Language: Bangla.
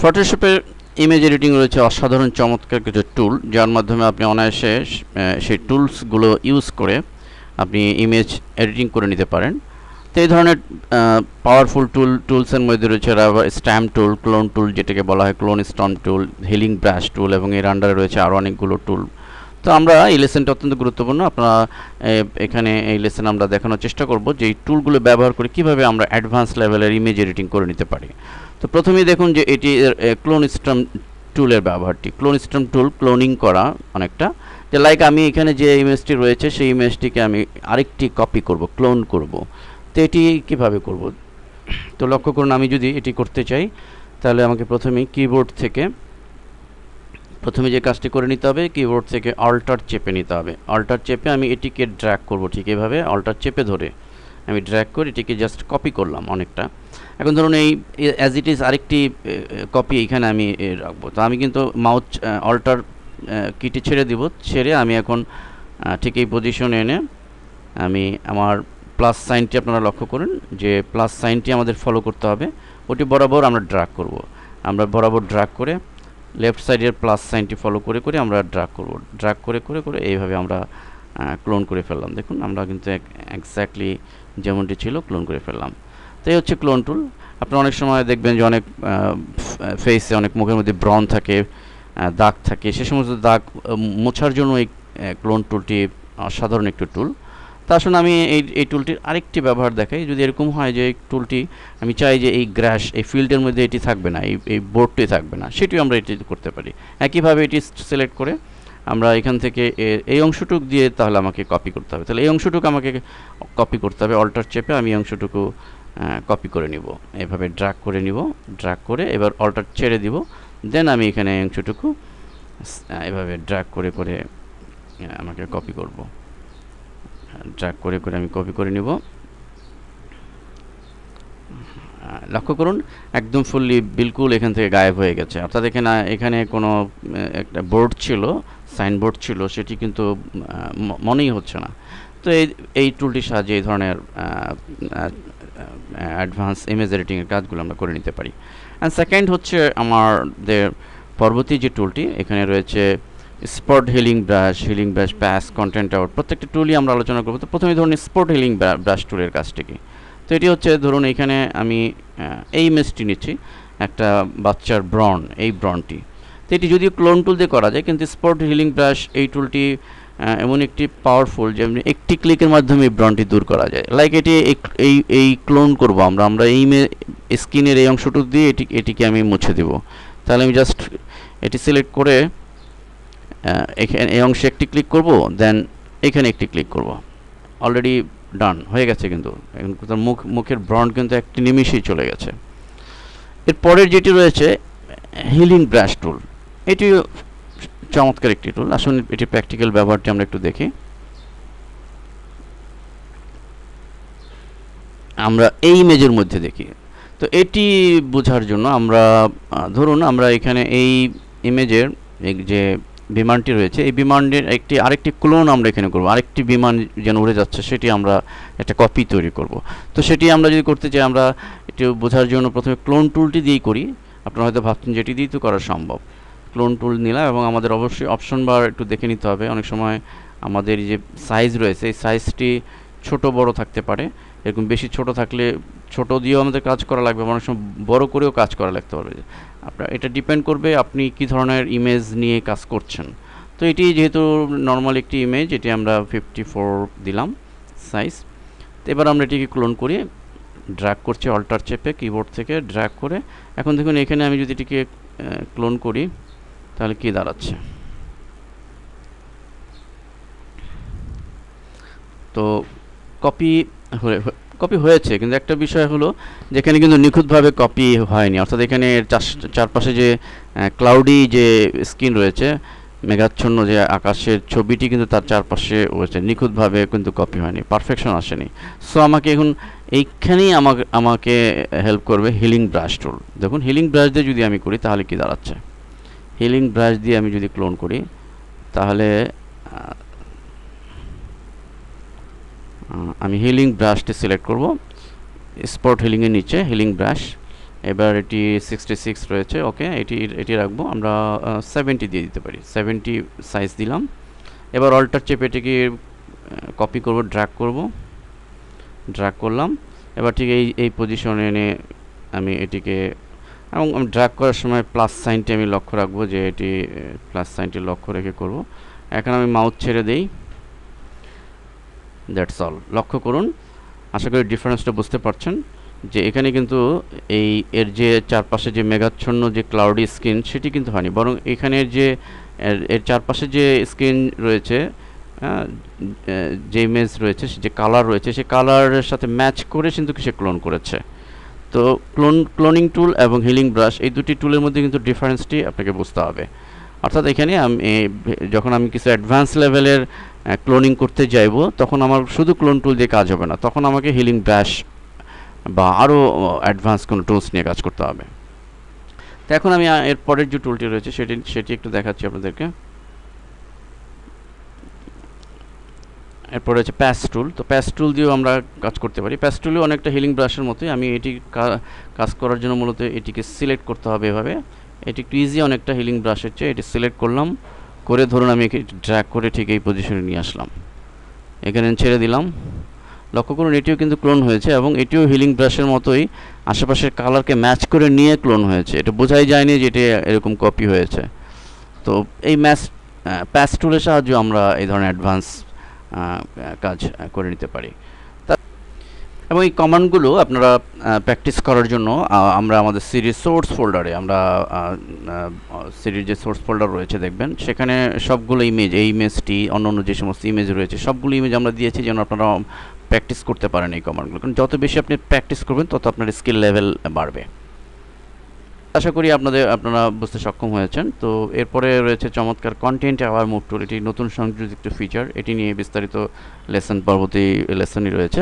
ফটোশপে ইমেজ এডিটিং রয়েছে অসাধারণ চমৎকার কিছু টুল, যার মাধ্যমে আপনি অনায়াসে সেই টুলসগুলো ইউজ করে আপনি ইমেজ এডিটিং করে নিতে পারেন। তো এই ধরনের পাওয়ারফুল টুলসের মধ্যে রয়েছে স্ট্যাম্প টুল, ক্লোন টুল যেটাকে বলা হয় ক্লোন স্ট্যাম্প টুল, হিলিং ব্রাশ টুল, এবং এর আন্ডারে রয়েছে আরও অনেকগুলো টুল। তো আমরা এই লেসনটা অত্যন্ত গুরুত্বপূর্ণ। আপনারা এখানে এই লেসন আমরা দেখানোর চেষ্টা করব যে এই টুলগুলো ব্যবহার করে কীভাবে আমরা অ্যাডভান্স লেভেলের ইমেজ এডিটিং করে নিতে পারি। তো প্রথমেই দেখুন যে এটি ক্লোন স্ট্যাম্প টুলের ব্যবহারটি। ক্লোন স্ট্যাম্প টুল ক্লোনিং করা অনেকটা যে লাইক আমি এখানে যে ইমেজটি রয়েছে সেই ইমেজটিকে আমি আরেকটি কপি করব, ক্লোন করব। তো এটি কীভাবে করব? তো লক্ষ্য করুন, আমি যদি এটি করতে চাই তাহলে আমাকে প্রথমেই কিবোর্ড থেকে প্রথমে যে কাজটি করে নিতে হবে, কিবোর্ড থেকে অল্টার চেপে নিতে হবে। অল্টার চেপে আমি এটিকে ড্র্যাগ করব, ঠিক এভাবে অল্টার চেপে ধরে আমি ড্র্যাগ করে এটিকে জাস্ট কপি করলাম অনেকটা। এখন ধরুন এই অ্যাজ ইট ইজ আরেকটি কপি এখানে আমি রাখবো। তো আমি কিন্তু মাউস অল্টার কিটি ছেড়ে দিব, ছেড়ে আমি এখন ঠিক এই পজিশনে এনে আমি আমার প্লাস সাইনটি আপনারা লক্ষ্য করুন যে প্লাস সাইনটি আমাদের ফলো করতে হবে, ওটি বরাবর আমরা ড্র্যাগ করব। আমরা বরাবর ড্র্যাগ করে লেফট সাইডের প্লাস সাইনটি ফলো করে করে আমরা ড্র্যাগ করব, ড্র্যাগ করে করে করে এইভাবে আমরা ক্লোন করে ফেললাম। দেখুন আমরা কিন্তু এক্স্যাক্টলি যেমনটি ছিল ক্লোন করে ফেললাম। তো এই হচ্ছে ক্লোন টুল। আপনারা অনেক সময় দেখবেন যে অনেক ফেসে, অনেক মুখের মধ্যে ব্রণ থাকে, দাগ থাকে, সে সমস্ত দাগ মোছার জন্য এই ক্লোন টুলটি অসাধারণ একটি টুল। তা আসলে আমি এই টুলটির আরেকটি ব্যবহার দেখাই। যদি এরকম হয় যে এই টুলটি আমি চাই যে এই গ্রাস এই ফিল্ডের মধ্যে এটি থাকবে না, এই বোর্ডটি থাকবে না, সেটিও আমরা এটি করতে পারি। একইভাবে এটি সিলেক্ট করে আমরা এখান থেকে এই অংশটুকু দিয়ে তাহলে আমাকে কপি করতে হবে। তাহলে এই অংশটুকু আমাকে কপি করতে হবে, অল্টার চেপে আমি অংশটুকু কপি করে নিব, এভাবে ড্র্যাগ করে নিব, ড্র্যাগ করে এবার অল্টার ছেড়ে দিব, দেন আমি এখানে অংশটুকু এভাবে ড্র্যাগ করে করে আমাকে কপি করব, ড্র্যাগ করে করে আমি কপি করে নিব। লক্ষ্য করুন একদম ফুললি বিলকুল এখান থেকে গায়েব হয়ে গেছে, অর্থাৎ এখানে কোনো একটা বোর্ড ছিল, সাইনবোর্ড ছিল, সেটি কিন্তু মনেই হচ্ছে না। তো এই টুলটির সাহায্যে এই ধরনের অ্যাডভান্স ইমেজ এডিটিংয়ের কাজগুলো আমরা করে নিতে পারি। অ্যান্ড সেকেন্ড হচ্ছে আমাদের পরবর্তী যে টুলটি এখানে রয়েছে spot healing brush, patch, content out, প্রত্যেকটা টুলই আমরা আলোচনা করব। তো প্রথমে ধরুন স্পট হিলিং ব্রাশ টুলের কাজটি কি। তো এটি হচ্ছে ধরুন এখানে আমি এই ইমেজটি নিচ্ছি, একটা বাচ্চার ব্রণ, এই ব্রণটি। তো এটি যদিও ক্লোন টুল দিয়ে করা যায়, কিন্তু স্পট হিলিং ব্রাশ এই টুলটি এমন একটি পাওয়ারফুল যে একটি ক্লিকের মাধ্যমে এই ব্রণটি দূর করা যায়। লাইক এটি এই ক্লোন করব আমরা এই স্কিনের এই অংশটুকু দিয়ে এটিকে আমি মুছে দেব। তাহলে আমি জাস্ট এটি সিলেক্ট করে এখানে এই অংশে একটি ক্লিক করব, দেন এখানে একটি ক্লিক করব, অলরেডি ডান হয়ে গেছে। কিন্তু এখন তার মুখের ব্রণ কিন্তু একটি নিমিষেই চলে গেছে। এর পরের যেটি রয়েছে হিলিং ব্রাশ টুল, এটি চমৎকার একটি টুল। আসুন এটি প্র্যাকটিক্যাল ব্যবহারটি আমরা একটু দেখি। আমরা এই ইমেজের মধ্যে দেখি। তো এটি বোঝার জন্য আমরা ধরুন আমরা এখানে এই ইমেজের যে বিমানটি রয়েছে, এই বিমানের আরেকটি ক্লোন আমরা এখানে করব, আরেকটি বিমান যেন উড়ে যাচ্ছে সেটি আমরা একটা কপি তৈরি করব। তো সেটি আমরা যদি করতে চাই, আমরা এটি বোঝার জন্য প্রথমে ক্লোন টুলটি দিয়েই করি। আপনারা হয়তো ভাবছেন যে এটি দিয়েই তো করা সম্ভব। ক্লোন টুল নিলাম এবং আমাদের অবশ্যই অপশন বার একটু দেখে নিতে হবে। অনেক সময় আমাদের যে সাইজ রয়েছে এই সাইজটি ছোট বড় থাকতে পারে। এরকম বেশি ছোট থাকলে ছোট দিয়েও আমাদের কাজ করা লাগবে, অনেক সময় বড় করেও কাজ করা লাগতে পারবে। আপনার এটা ডিপেন্ড করবে আপনি কী ধরনের ইমেজ নিয়ে কাজ করছেন। তো এটি যেহেতু নর্মাল একটি ইমেজ, এটি আমরা 54 দিলাম সাইজ। তো এবার আমরা এটিকে ক্লোন করি, ড্র্যাগ করছি অল্টার চেপে কিবোর্ড থেকে ড্র্যাগ করে। এখন দেখুন এখানে আমি যদি এটিকে ক্লোন করি তাহলে কি দাঁড়াচ্ছে। তো কপি হয়েছে, কিন্তু একটা বিষয় হলো যেখানে কিন্তু নিখুঁতভাবে কপি হয়নি, অর্থাৎ এখানে চারপাশে যে ক্লাউডি যে স্ক্রিন রয়েছে, মেঘাচ্ছন্ন যে আকাশের ছবিটি কিন্তু তার চারপাশে রয়েছে, নিখুঁতভাবে কিন্তু কপি হয়নি, পারফেকশন আসেনি। সো আমাকে এখন এইখানেই আমাকে হেল্প করবে হিলিং ব্রাশ টুল। দেখুন হিলিং ব্রাশ দিয়ে যদি আমি করি তাহলে কি দাঁড়াচ্ছে। হিলিং ব্রাশ দিয়ে আমি যদি ক্লোন করি তাহলে আমি হিলিং ব্রাশটি সিলেক্ট করব, স্পট হিলিংয়ের নিচে হিলিং ব্রাশ, এবার এটি 66 রয়েছে, ওকে, এটি রাখবো আমরা। 70 দিয়ে দিতে পারি, 70 সাইজ দিলাম। এবার অল্টার চেপে এটিকে কপি করব, ড্র্যাগ করলাম। এবার ঠিক এই পজিশনে এনে আমি এটিকে, এবং আমি ড্র্যাগ করার সময় প্লাস সাইনটি আমি লক্ষ্য রাখবো, যে এটি প্লাস সাইনটি লক্ষ্য রেখে করব। এখন আমি মাউস ছেড়ে দেই, দ্যাটস অল। লক্ষ্য করুন, আশা করি ডিফারেন্সটা বুঝতে পারছেন, যে এখানে কিন্তু এর যে চারপাশে যে মেঘাচ্ছন্ন যে ক্লাউডি স্ক্রিন সেটি কিন্তু হয়নি, বরং এখানের যে এর চারপাশে যে স্ক্রিন রয়েছে, যে ইমেজ রয়েছে, যে কালার রয়েছে, সেই কালারের সাথে ম্যাচ করে কিন্তু সে ক্লোন করেছে। তো ক্লোনিং টুল এবং হিলিং ব্রাশ, এই দুটি টুলের মধ্যে কিন্তু ডিফারেন্সটি আপনাকে বুঝতে হবে। অর্থাৎ এখানে যখন আমি কিছু অ্যাডভান্স লেভেলের ক্লোনিং করতে যাইব, তখন আমার শুধু ক্লোন টুল দিয়ে কাজ হবে না, তখন আমাকে হিলিং ব্রাশ বা আরও অ্যাডভান্স কোনো টুলস নিয়ে কাজ করতে হবে। তো এখন আমি এর পরের যে টুলটি রয়েছে সেটি একটু দেখাচ্ছি আপনাদেরকে। এরপর রয়েছে প্যাচ টুল। তো প্যাচ টুল দিয়েও আমরা কাজ করতে পারি। প্যাচ টুলও অনেকটা হিলিং ব্রাশের মতোই। আমি এটি কাজ করার জন্য মূলত এটিকে সিলেক্ট করতে হবে এভাবে। এটি একটু ইজি অনেকটা হিলিং ব্রাশের চেয়ে। এটি সিলেক্ট করলাম, করে ধরুন আমি একে ড্র্যাগ করে ঠিক এই পজিশনে নিয়ে আসলাম, এখানে ছেড়ে দিলাম। লক্ষ্য করুন এটিও কিন্তু ক্লোন হয়েছে, এবং এটিও হিলিং ব্রাশের মতোই আশেপাশের কালারকে ম্যাচ করে নিয়ে ক্লোন হয়েছে। এটা বোঝাই যায়নি যে এটি এরকম কপি হয়েছে। তো এই প্যাচ টুলের সাহায্যে আমরা এই ধরনের অ্যাডভান্স কাজ করে নিতে পারি। এবং এই কমান্ডগুলো আপনারা প্র্যাকটিস করার জন্য আমরা আমাদের সিরিজ সোর্স ফোল্ডারে, আমরা সিরিজ যে সোর্স ফোল্ডার রয়েছে দেখবেন, সেখানে সবগুলো ইমেজ, এই ইমেজটি, অন্য যে সমস্ত ইমেজ রয়েছে সবগুলো ইমেজ আমরা দিয়েছি যেন আপনারা প্র্যাকটিস করতে পারেন এই কমান্ডগুলো। কারণ যত বেশি আপনি প্র্যাকটিস করবেন তত আপনার স্কিল লেভেল বাড়বে। আশা করি আপনারা বুঝতে সক্ষম হয়েছেন। তো এরপরে রয়েছে চমৎকার কন্টেন্ট অ্যাওয়ার মুভ টুল। এটি নতুন সংযোজিত ফিচার, এটি নিয়ে বিস্তারিত লেসন পরবর্তী লেসনই রয়েছে।